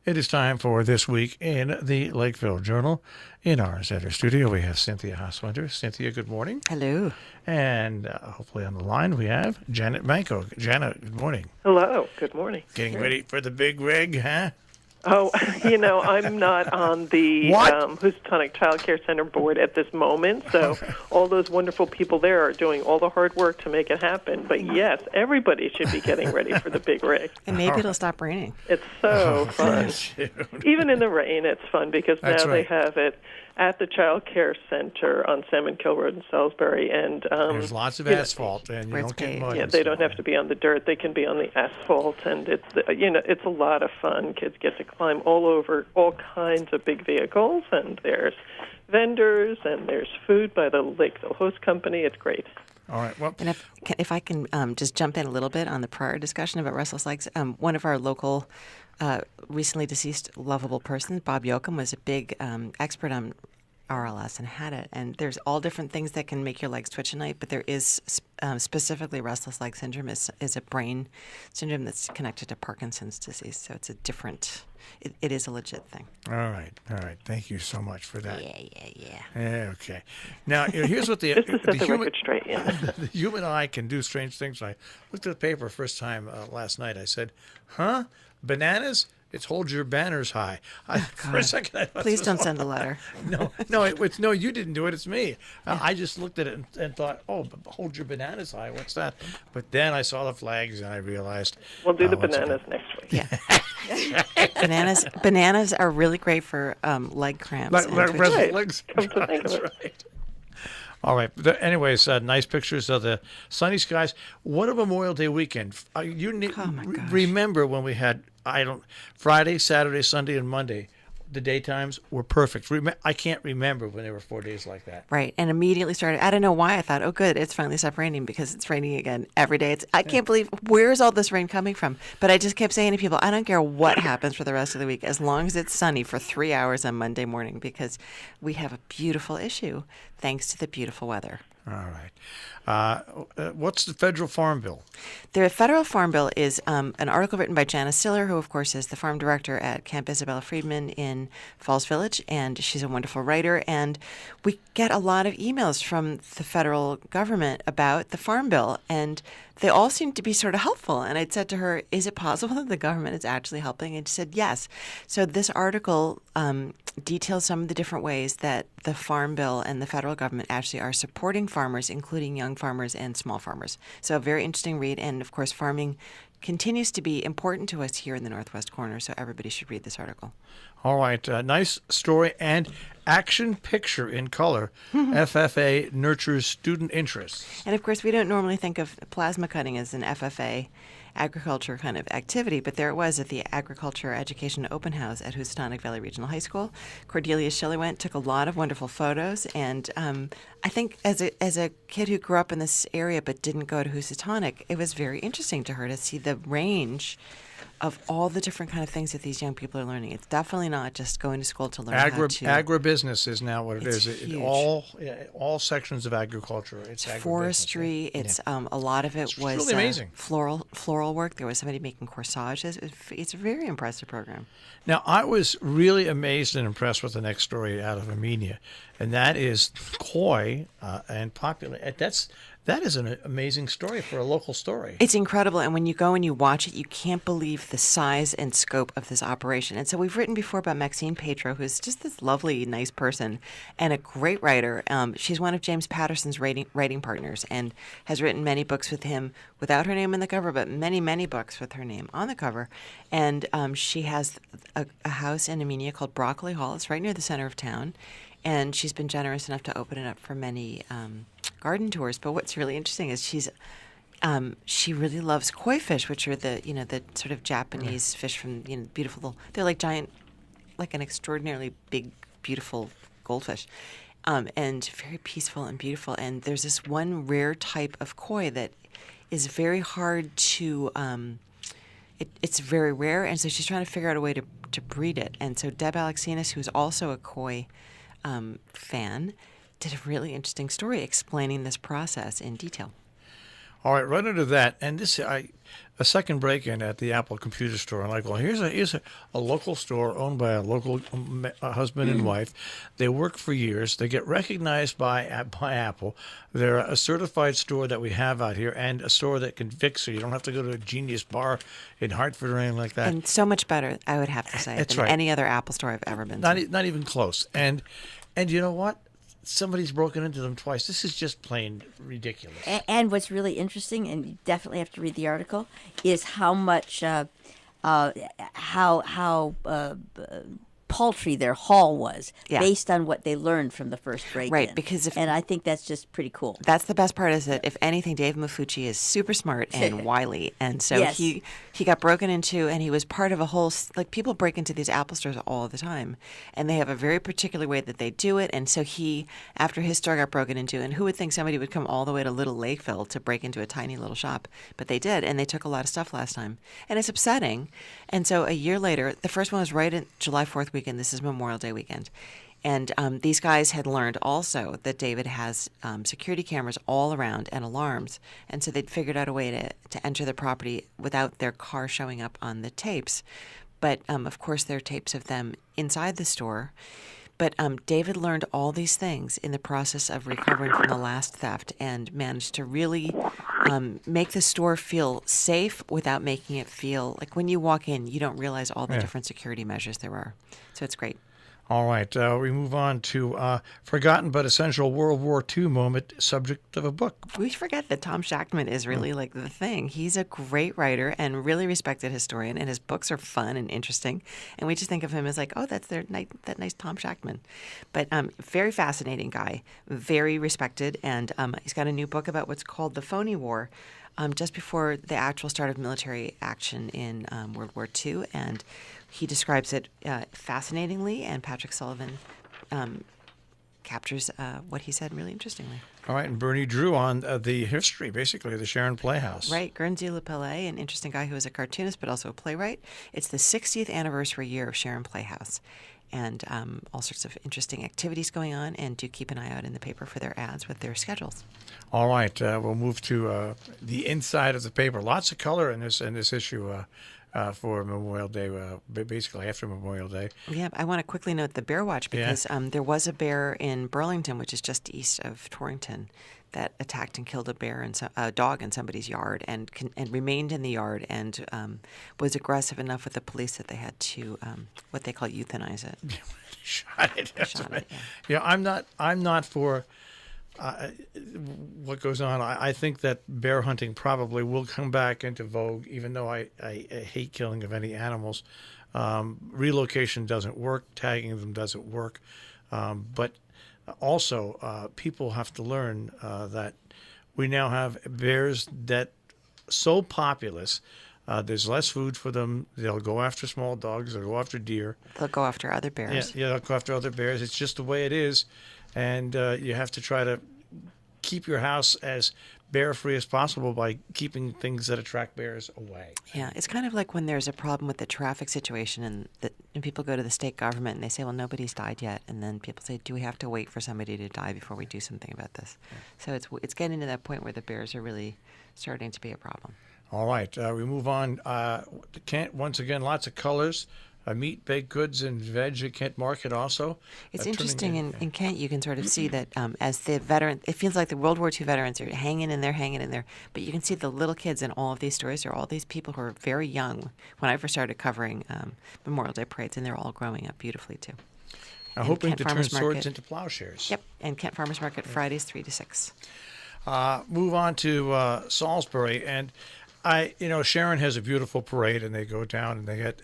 It is time for This Week in the Lakeville Journal. In our center studio, we have Cynthia Haaswinter. Cynthia, good morning. Hello. And hopefully on the line we have Janet Manko. Janet, good morning. Hello. Good morning. Getting ready for the big rig, huh? Oh, I'm not on the Housatonic Child Care Center board at this moment, so all those wonderful people there are doing all the hard work to make it happen. But yes, everybody should be getting ready for the big rig. And maybe it'll stop raining. It's so fun. Even in the rain, it's fun because now they have it at the Child Care Center on Salmon Kill Road in Salisbury. And there's lots of asphalt, and you don't get mud. Yeah, they don't have to be on the dirt. They can be on the asphalt, and it's a lot of fun. Kids get to climb all over all kinds of big vehicles, and there's vendors, and there's food by the Lakeville Host Company. It's great. All right. Well, and if I can just jump in a little bit on the prior discussion about restless legs, one of our local recently deceased lovable persons, Bob Yoakum, was a big expert on RLS and had it. And there's all different things that can make your legs twitch at night, but there is specifically restless leg syndrome is a brain syndrome that's connected to Parkinson's disease. So it's a different, it is a legit thing. All right. Thank you so much for that. Yeah. Okay. Now, here's what the record straight. Yeah. The human eye can do strange things. I looked at the paper first time last night. I said, huh? Bananas? It's hold your banners high. For a second, I thought, please don't send a letter. No, you didn't do it. It's me. I just looked at it and thought, hold your bananas high. What's that? But then I saw the flags and I realized. We'll do the bananas next week. Yeah. Bananas are really great for leg cramps. Legs. That's right. All right. Anyways, nice pictures of the sunny skies. What a Memorial Day weekend. Remember when we had Friday, Saturday, Sunday, and Monday, the daytimes were perfect. I can't remember when there were 4 days like that. Right. And immediately started, I don't know why I thought, oh, good, it's finally stopped raining because it's raining again every day. I can't believe, where's all this rain coming from? But I just kept saying to people, I don't care what happens for the rest of the week as long as it's sunny for 3 hours on Monday morning because we have a beautiful issue thanks to the beautiful weather. All right. What's the federal farm bill? The federal farm bill is an article written by Janice Stiller, who, of course, is the farm director at Camp Isabella Friedman in Falls Village, and she's a wonderful writer. And we get a lot of emails from the federal government about the farm bill, and they all seem to be sort of helpful. And I'd said to her, is it possible that the government is actually helping? And she said, yes. So this article details some of the different ways that the farm bill and the federal government actually are supporting farmers, including young farmers and small farmers. So a very interesting read. And, of course, farming continues to be important to us here in the Northwest Corner, so everybody should read this article. All right. Nice story and action picture in color. FFA nurtures student interest. And, of course, we don't normally think of plasma cutting as an FFA agriculture kind of activity, but there it was at the Agriculture Education Open House at Housatonic Valley Regional High School. Cordelia Shelley took a lot of wonderful photos, and I think as a kid who grew up in this area but didn't go to Housatonic, it was very interesting to her to see the range of all the different kind of things that these young people are learning. It's definitely not just going to school to learn how to... Agribusiness is now what it is. Huge. All sections of agriculture. It's forestry. It's a lot of it was really amazing. Floral work. There was somebody making corsages. It's a very impressive program. Now, I was really amazed and impressed with the next story out of Armenia, and that is koi and popular. That is an amazing story for a local story. It's incredible. And when you go and you watch it, you can't believe the size and scope of this operation. And so we've written before about Maxine Petro, who's just this lovely, nice person and a great writer. She's one of James Patterson's writing partners and has written many books with him without her name on the cover, but many, many books with her name on the cover. And she has a house in Armenia called Broccoli Hall. It's right near the center of town. And she's been generous enough to open it up for many garden tours. But what's really interesting is she really loves koi fish, which are the sort of Japanese fish from beautiful. They're like giant, like an extraordinarily big, beautiful goldfish, and very peaceful and beautiful. And there's this one rare type of koi that is very hard to. It's very rare, and so she's trying to figure out a way to breed it. And so Deb Alexinas, who's also a koi fan, did a really interesting story explaining this process in detail. All right, right under that, and this a second break-in at the Apple computer store. I'm like, well, here's a local store owned by a local husband and wife. They work for years. They get recognized by Apple. They're a certified store that we have out here, and a store that can fix you. You don't have to go to a Genius Bar in Hartford or anything like that. And so much better, I would have to say, than any other Apple store I've ever been to. Not even close. And you know what? Somebody's broken into them twice. This is just plain ridiculous. And what's really interesting, and you definitely have to read the article, is how much paltry their haul was based on what they learned from the first break-in. Right, because and I think that's just pretty cool. That's the best part, is that if anything, Dave Mafucci is super smart and wily, and so he got broken into, and he was part of a whole, like, people break into these Apple stores all the time, and they have a very particular way that they do it, and so he, after his store got broken into, and who would think somebody would come all the way to Little Lakeville to break into a tiny little shop, but they did, and they took a lot of stuff last time, and it's upsetting, and so a year later, the first one was right in July 4th weekend. This is Memorial Day weekend. And these guys had learned also that David has security cameras all around and alarms. And so they'd figured out a way to enter the property without their car showing up on the tapes. But, of course, there are tapes of them inside the store. But David learned all these things in the process of recovering from the last theft and managed to really make the store feel safe without making it feel like when you walk in, you don't realize all the different security measures there are. So it's great. All right. We move on to forgotten but essential World War II moment, subject of a book. We forget that Tom Shachtman is really like the thing. He's a great writer and really respected historian, and his books are fun and interesting. And we just think of him as like, oh, that's that nice Tom Shachtman. But very fascinating guy, very respected. And he's got a new book about what's called the Phony War, just before the actual start of military action in World War II. And he describes it fascinatingly, and Patrick Sullivan captures what he said really interestingly. All right, and Bernie Drew on the history, basically, of the Sharon Playhouse. Right, Guernsey Le Palais, an interesting guy who is a cartoonist but also a playwright. It's the 60th anniversary year of Sharon Playhouse, and all sorts of interesting activities going on, and do keep an eye out in the paper for their ads with their schedules. All right, we'll move to the inside of the paper. Lots of color in this issue. For Memorial Day, basically after Memorial Day. Yeah, I want to quickly note the bear watch because there was a bear in Burlington, which is just east of Torrington, that attacked and killed a dog in somebody's yard and remained in the yard and was aggressive enough with the police that they had to what they call euthanize it. Shot it. Shot it. Yeah, I'm not for. What goes on. I think that bear hunting probably will come back into vogue, even though I hate killing of any animals. Relocation doesn't work. Tagging them doesn't work. But also, people have to learn that we now have bears that so populous. There's less food for them. They'll go after small dogs. They'll go after deer. They'll go after other bears. Yeah, they'll go after other bears. It's just the way it is. And you have to try to keep your house as bear-free as possible by keeping things that attract bears away. Yeah, it's kind of like when there's a problem with the traffic situation and people go to the state government and they say, well, nobody's died yet. And then people say, do we have to wait for somebody to die before we do something about this? Yeah. So it's getting to that point where the bears are really starting to be a problem. All right, we move on. Kent, once again, lots of colors. Meat, baked goods, and veg at Kent Market also. It's interesting in Kent, you can sort of see that as the veteran, it feels like the World War II veterans are hanging in there, but you can see the little kids in all of these stores. There are all these people who are very young when I first started covering Memorial Day parades, and they're all growing up beautifully too. Hoping to turn swords into plowshares. Yep, and Kent Farmers Market Fridays 3 to 6. Move on to Salisbury, and Sharon has a beautiful parade, and they go down and they get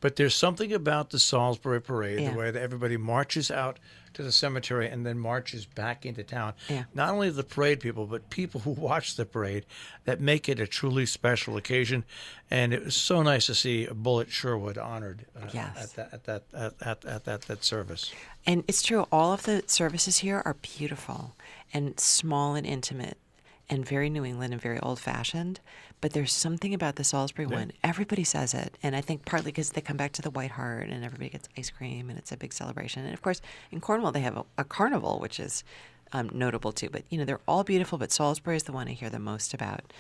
but there's something about the Salisbury parade, the way that everybody marches out to the cemetery and then marches back into town. Yeah. Not only the parade people, but people who watch the parade that make it a truly special occasion. And it was so nice to see Bullitt Sherwood honored at that service. And it's true, all of the services here are beautiful and small and intimate, and very New England and very old-fashioned, but there's something about the Salisbury one. Everybody says it, and I think partly because they come back to the White Hart and everybody gets ice cream and it's a big celebration. And, of course, in Cornwall they have a carnival, which is notable too. But, they're all beautiful, but Salisbury is the one I hear the most about.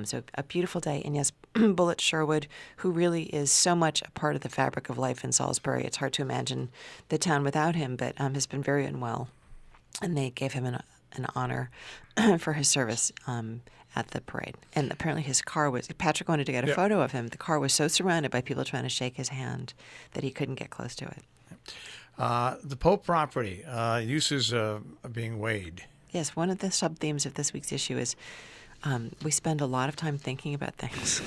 So a beautiful day. And yes, Bullet Sherwood, who really is so much a part of the fabric of life in Salisbury. It's hard to imagine the town without him, but has been very unwell. And they gave him an honor for his service at the parade. And apparently his car was, Patrick wanted to get a photo of him. The car was so surrounded by people trying to shake his hand that he couldn't get close to it. The Pope property, uses are being weighed. Yes, one of the sub-themes of this week's issue is we spend a lot of time thinking about things.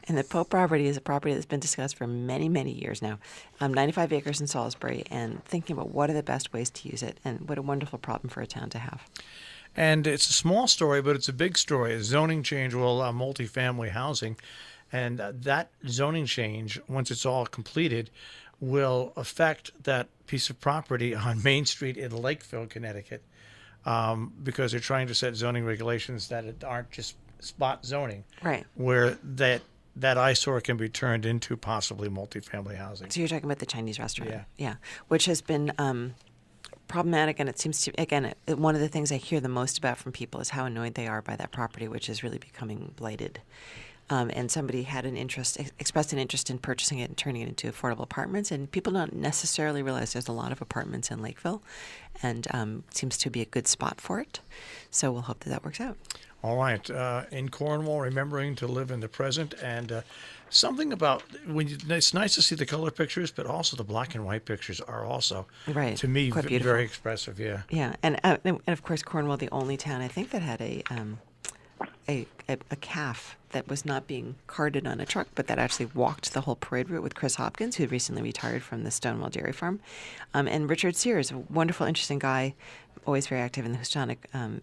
And the Pope property is a property that's been discussed for many, many years now. 95 acres in Salisbury, and thinking about what are the best ways to use it, and what a wonderful problem for a town to have. And it's a small story, but it's a big story. A zoning change will allow multifamily housing. And that zoning change, once it's all completed, will affect that piece of property on Main Street in Lakeville, Connecticut, because they're trying to set zoning regulations that aren't just spot zoning, right? Where that eyesore can be turned into possibly multifamily housing. So you're talking about the Chinese restaurant, yeah, which has been problematic, and it seems to, again, one of the things I hear the most about from people is how annoyed they are by that property, which is really becoming blighted. And somebody had expressed an interest in purchasing it and turning it into affordable apartments. And people don't necessarily realize there's a lot of apartments in Lakeville, and seems to be a good spot for it. So we'll hope that works out. All right. In Cornwall, remembering to live in the present, and something about it's nice to see the color pictures, but also the black and white pictures are also, right, to me, quite beautiful. Very expressive. Yeah. Yeah, and of course Cornwall, the only town I think that had a calf that was not being carted on a truck, but that actually walked the whole parade route with Chris Hopkins, who had recently retired from the Stonewall Dairy Farm, and Richard Sears, a wonderful, interesting guy, always very active in the Houstonic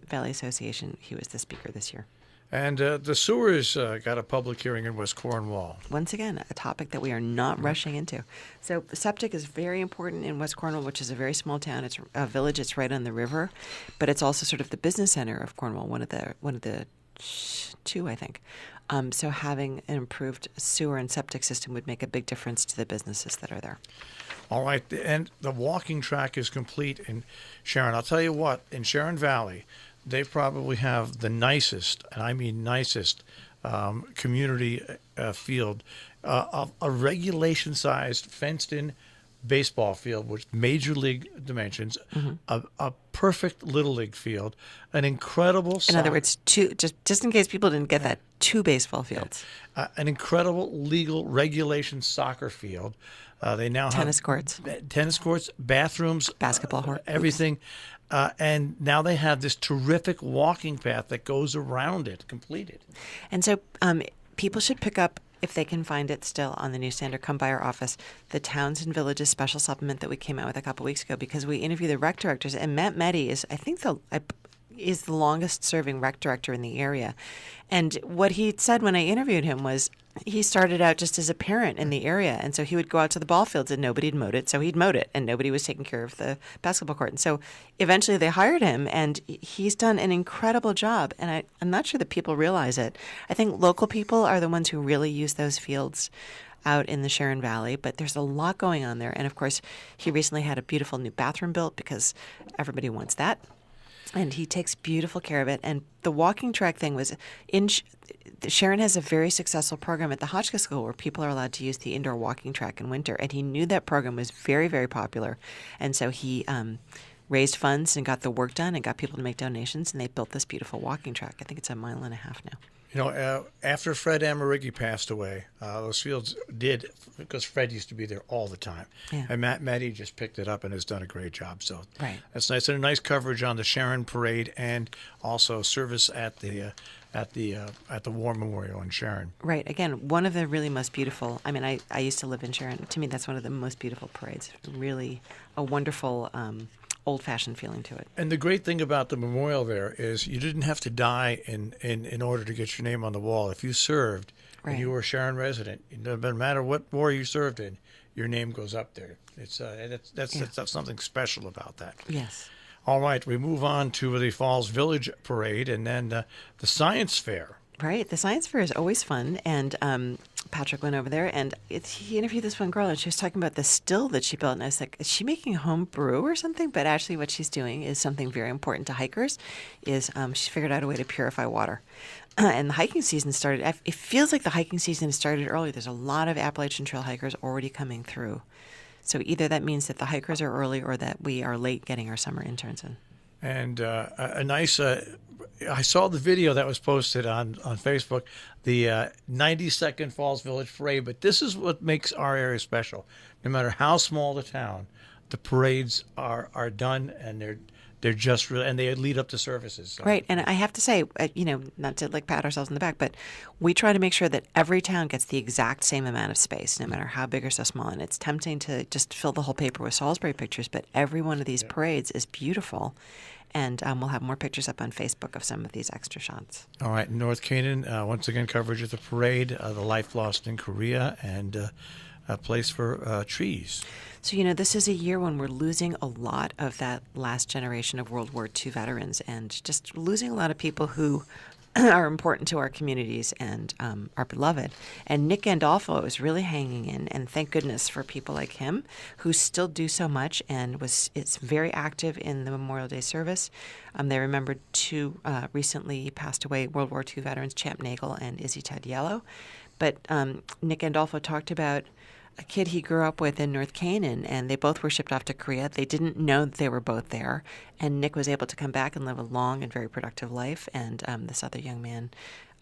Valley Association. He was the speaker this year. And the sewers got a public hearing in West Cornwall. Once again, a topic that we are not rushing into. So septic is very important in West Cornwall, which is a very small town. It's a village. It's right on the river, but it's also sort of the business center of Cornwall, one of the two, I think. So having an improved sewer and septic system would make a big difference to the businesses that are there. All right, and the walking track is complete in Sharon. I'll tell you what, in Sharon Valley, they probably have the nicest, and I mean nicest, community field, a regulation-sized, fenced-in baseball field with major league dimensions, a perfect little league field, an incredible. In other words, two. Just in case people didn't get that, 2 baseball fields. An incredible legal regulation soccer field. They now tennis have tennis courts, bathrooms, basketball court, everything. And now they have this terrific walking path that goes around it, completed. And so people should pick up, if they can find it still on the newsstand or come by our office, the Towns and Villages special supplement that we came out with a couple weeks ago, because we interviewed the rec directors, and Matt Meddy is, I think, is the longest serving rec director in the area. And what he said when I interviewed him was he started out just as a parent in the area, and so he would go out to the ball fields and nobody had mowed it, so he'd mowed it, and nobody was taking care of the basketball court. And so eventually they hired him, and he's done an incredible job, and I'm not sure that people realize it. I think local people are the ones who really use those fields out in the Sharon Valley, but there's a lot going on there. And of course, he recently had a beautiful new bathroom built because everybody wants that. And he takes beautiful care of it. And the walking track thing was Sharon has a very successful program at the Hotchkiss School where people are allowed to use the indoor walking track in winter. And he knew that program was very, very popular. And so he raised funds and got the work done and got people to make donations. And they built this beautiful walking track. I think it's 1.5 miles now. You know, after Fred Amerighi passed away, those fields did, because Fred used to be there all the time. Yeah. And Matt Meddy just picked it up and has done a great job. So right. That's nice. And a nice coverage on the Sharon Parade, and also service at the War Memorial in Sharon. Right. Again, one of the really most beautiful, I mean, I used to live in Sharon. To me, that's one of the most beautiful parades. Really a wonderful old-fashioned feeling to it. And the great thing about the memorial there is you didn't have to die in order to get your name on the wall. If you served, right, and you were a Sharon resident, it doesn't matter what war you served in, your name goes up there. It's that's something special about that. Yes. All right, we move on to the Falls Village Parade, and then the Science Fair. Right. The science fair is always fun. And Patrick went over there, and he interviewed this one girl, and she was talking about the still that she built. And I was like, is she making home brew or something? But actually what she's doing is something very important to hikers, is she figured out a way to purify water. And the hiking season started. It feels like the hiking season started early. There's a lot of Appalachian Trail hikers already coming through. So either that means that the hikers are early or that we are late getting our summer interns in. And a nice, I saw the video that was posted on Facebook, the 92nd Falls Village Parade. But this is what makes our area special. No matter how small the town, the parades are done, and they're just real, and they lead up to services. So. Right, and I have to say, not to pat ourselves on the back, but we try to make sure that every town gets the exact same amount of space, no matter how big or so small. And it's tempting to just fill the whole paper with Salisbury pictures, but every one of these parades is beautiful. And we'll have more pictures up on Facebook of some of these extra shots. All right, North Canaan, once again, coverage of the parade, the life lost in Korea, and a place for trees. So, this is a year when we're losing a lot of that last generation of World War II veterans, and just losing a lot of people who are important to our communities and are beloved. And Nick Gandolfo is really hanging in, and thank goodness for people like him who still do so much and is very active in the Memorial Day service. They remembered two recently passed away World War II veterans, Champ Nagel and Izzy Tadiello. But Nick Gandolfo talked about a kid he grew up with in North Canaan, and they both were shipped off to Korea. They didn't know that they were both there, and Nick was able to come back and live a long and very productive life, and this other young man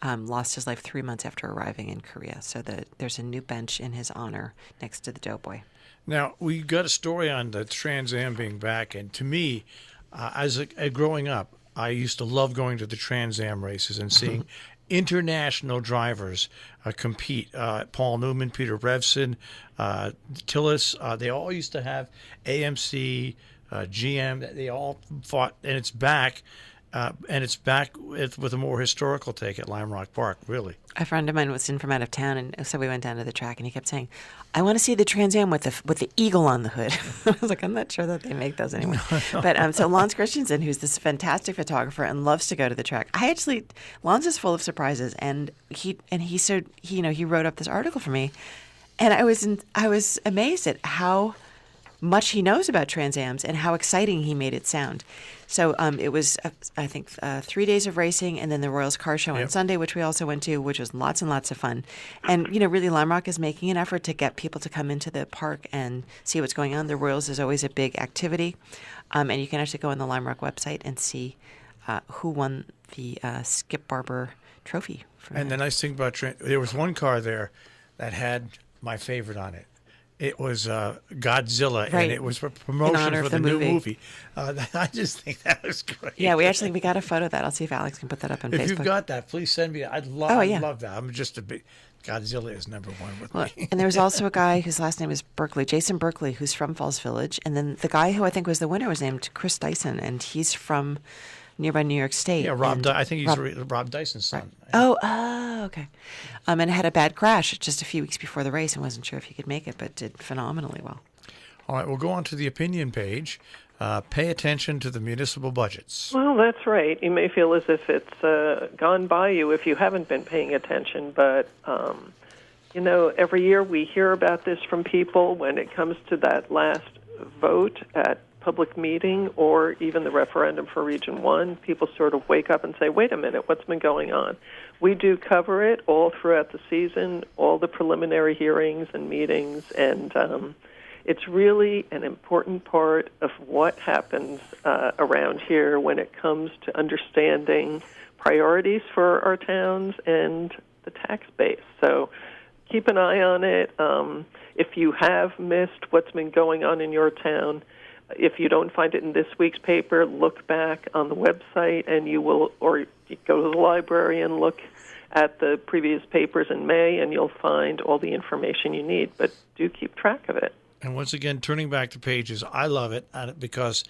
lost his life 3 months after arriving in Korea. So there's a new bench in his honor next to the Doughboy. Now, we got a story on the Trans Am being back, and to me, as growing up, I used to love going to the Trans Am races and seeing international drivers compete. Paul Newman, Peter Revson, Tillis, they all used to have AMC, GM. They all fought, and it's back. With a more historical take at Lime Rock Park, really. A friend of mine was in from out of town, and so we went down to the track, and he kept saying, I want to see the Trans Am with the eagle on the hood. I was like, I'm not sure that they make those anymore. No. But so Lance Christensen, who's this fantastic photographer and loves to go to the track. Lance is full of surprises, and he said, he wrote up this article for me, and I was amazed at how much he knows about Trans Ams and how exciting he made it sound. So it was, I think, 3 days of racing, and then the Royals Car Show on Sunday, which we also went to, which was lots and lots of fun. And, really Lime Rock is making an effort to get people to come into the park and see what's going on. The Royals is always a big activity. And you can actually go on the Lime Rock website and see who won the Skip Barber Trophy. And the nice thing about there was one car there that had my favorite on it. It was Godzilla, right. And it was a promotion for the new movie. I just think that was great. Yeah, we got a photo of that. I'll see if Alex can put that up on Facebook. If you've got that, please send me. I'd love that. I'm just a big Godzilla is number one with me. And there was also a guy whose last name is Berkeley, Jason Berkeley, who's from Falls Village, and then the guy who I think was the winner was named Chris Dyson, and he's from nearby New York State. Yeah, I think he's Rob Dyson's son. Right. Oh, okay. And had a bad crash just a few weeks before the race and wasn't sure if he could make it, but did phenomenally well. All right, we'll go on to the opinion page. Pay attention to the municipal budgets. Well, that's right. You may feel as if it's gone by you if you haven't been paying attention, but, every year we hear about this from people when it comes to that last vote at public meeting or even the referendum for Region 1, people sort of wake up and say, wait a minute, what's been going on? We do cover it all throughout the season, all the preliminary hearings and meetings, and it's really an important part of what happens around here when it comes to understanding priorities for our towns and the tax base. So keep an eye on it. If you have missed what's been going on in your town, if you don't find it in this week's paper, look back on the website and or you go to the library and look at the previous papers in May and you'll find all the information you need. But do keep track of it. And once again, turning back the pages, I love it because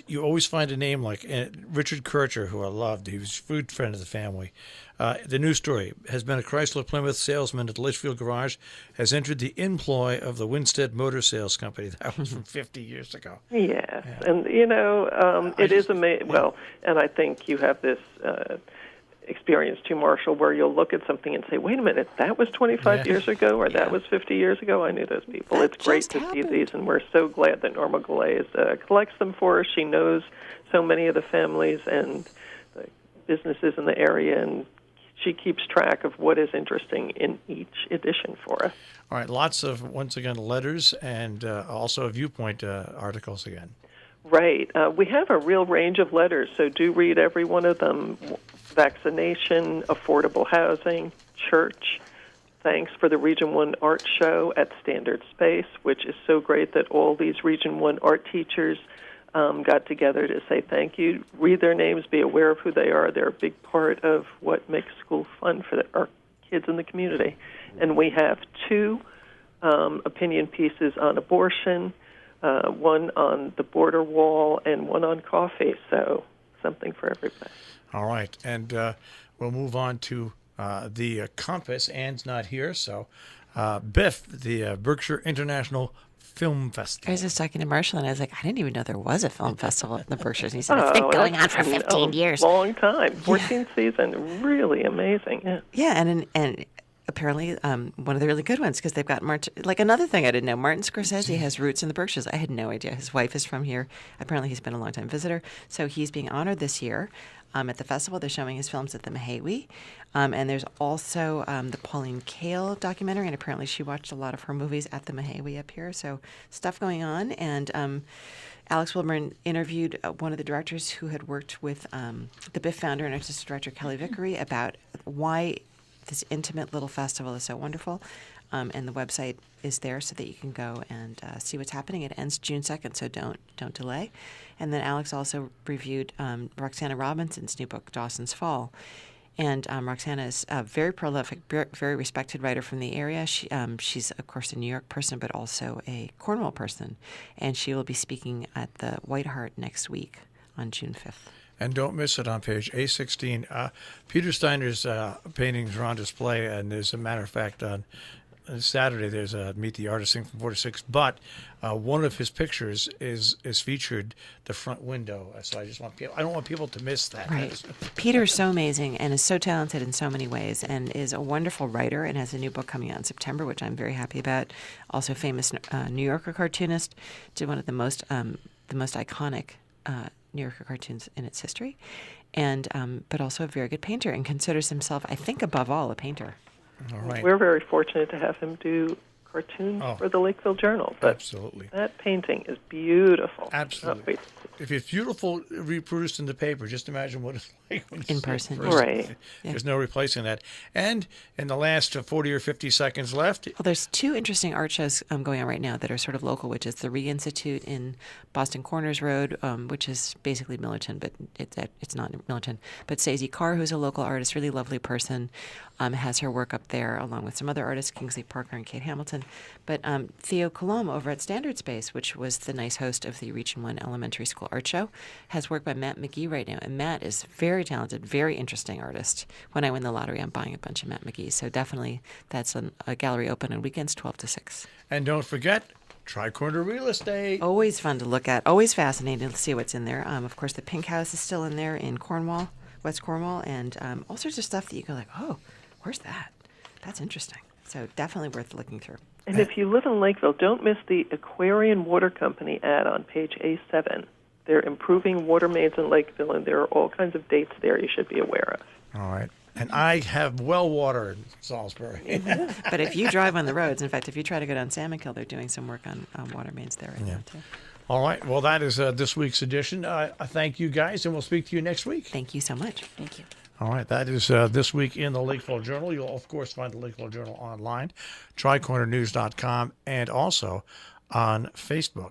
you always find a name like Richard Kircher, who I loved. He was a food friend of the family. The news story has been a Chrysler Plymouth salesman at the Litchfield Garage, has entered the employ of the Winstead Motor Sales Company. That was from 50 years ago. Yes, yeah. And it is amazing. Well, and I think you have this experience too, Marshall, where you'll look at something and say, wait a minute, that was 25 years ago, or that was 50 years ago. I knew those people. It's great to see these, and we're so glad that Norma Goulet collects them for us. She knows so many of the families and the businesses in the area, and she keeps track of what is interesting in each edition for us. All right, lots of, once again, letters and also viewpoint articles again. Right. We have a real range of letters, so do read every one of them. Vaccination, affordable housing, church, thanks for the Region 1 art show at Standard Space, which is so great that all these Region 1 art teachers got together to say thank you. Read their names, be aware of who they are. They're a big part of what makes school fun for our kids in the community. And we have 2 opinion pieces on abortion, one on the border wall, and one on coffee, so something for everybody. All right, and we'll move on to the Compass. Ann's not here, so BIFF, the Berkshire International Film Festival. I was just talking to Marshall, and I was like, I didn't even know there was a film festival in the Berkshires. And he said, it's been going on for 15 years. Long time, 14th season, really amazing. Yeah, and apparently one of the really good ones, because they've got like another thing I didn't know. Martin Scorsese has roots in the Berkshires. I had no idea. His wife is from here. Apparently he's been a long-time visitor. So he's being honored this year at the festival. They're showing his films at the Mahawi. And there's also the Pauline Kael documentary, and apparently she watched a lot of her movies at the Mahawi up here. So stuff going on. And Alex Wilburn interviewed one of the directors who had worked with the BIFF founder and artistic director Kelly Vickery about why this intimate little festival is so wonderful, and the website is there so that you can go and see what's happening. It ends June 2nd, so don't delay. And then Alex also reviewed Roxana Robinson's new book, Dawson's Fall. And Roxana is a very prolific, very respected writer from the area. She's, of course, a New York person, but also a Cornwall person. And she will be speaking at the White Hart next week on June 5th. And don't miss it on page A16. Peter Steiner's paintings are on display, and as a matter of fact, on Saturday there's a Meet the Artist thing from 4 to 6. But one of his pictures is featured the front window. So I don't want people to miss that. Right. Peter's so amazing and is so talented in so many ways, and is a wonderful writer, and has a new book coming out in September, which I'm very happy about. Also, famous New Yorker cartoonist, did one of the most iconic New Yorker cartoons in its history, and but also a very good painter, and considers himself, I think, above all, a painter. All right. We're very fortunate to have him do cartoons for the Lakeville Journal. But absolutely. That painting is beautiful. Absolutely. If it's beautiful reproduced in the paper, just imagine what it's like when in person. Right. There's no replacing that. And in the last 40 or 50 seconds left. Well, there's 2 interesting art shows going on right now that are sort of local, which is the Re-Institute in Boston Corners Road, which is basically Millerton, but it's not Millerton. But Stacey Carr, who's a local artist, really lovely person, has her work up there along with some other artists, Kingsley Parker and Kate Hamilton. But Theo Colomb over at Standard Space, which was the nice host of the Region 1 Elementary School Art Show, has work by Matt McGee right now. And Matt is very talented, very interesting artist. When I win the lottery, I'm buying a bunch of Matt McGee. So definitely that's a gallery open on weekends, 12 to 6. And don't forget, Tri-Corner Real Estate. Always fun to look at. Always fascinating to see what's in there. Of course, the Pink House is still in there in Cornwall, West Cornwall, and all sorts of stuff that you go like, oh, where's that? That's interesting. So definitely worth looking through. And if you live in Lakeville, don't miss the Aquarian Water Company ad on page A7. They're improving water mains in Lakeville, and there are all kinds of dates there you should be aware of. All right. And I have well water in Salisbury. But if you drive on the roads, in fact, if you try to go down Salmon Kill, they're doing some work on water mains there right now, too. All right. Well, that is this week's edition. I thank you guys, and we'll speak to you next week. Thank you so much. Thank you. All right, that is this week in the Lakeville Journal. You'll, of course, find the Lakeville Journal online, tricornernews.com, and also on Facebook.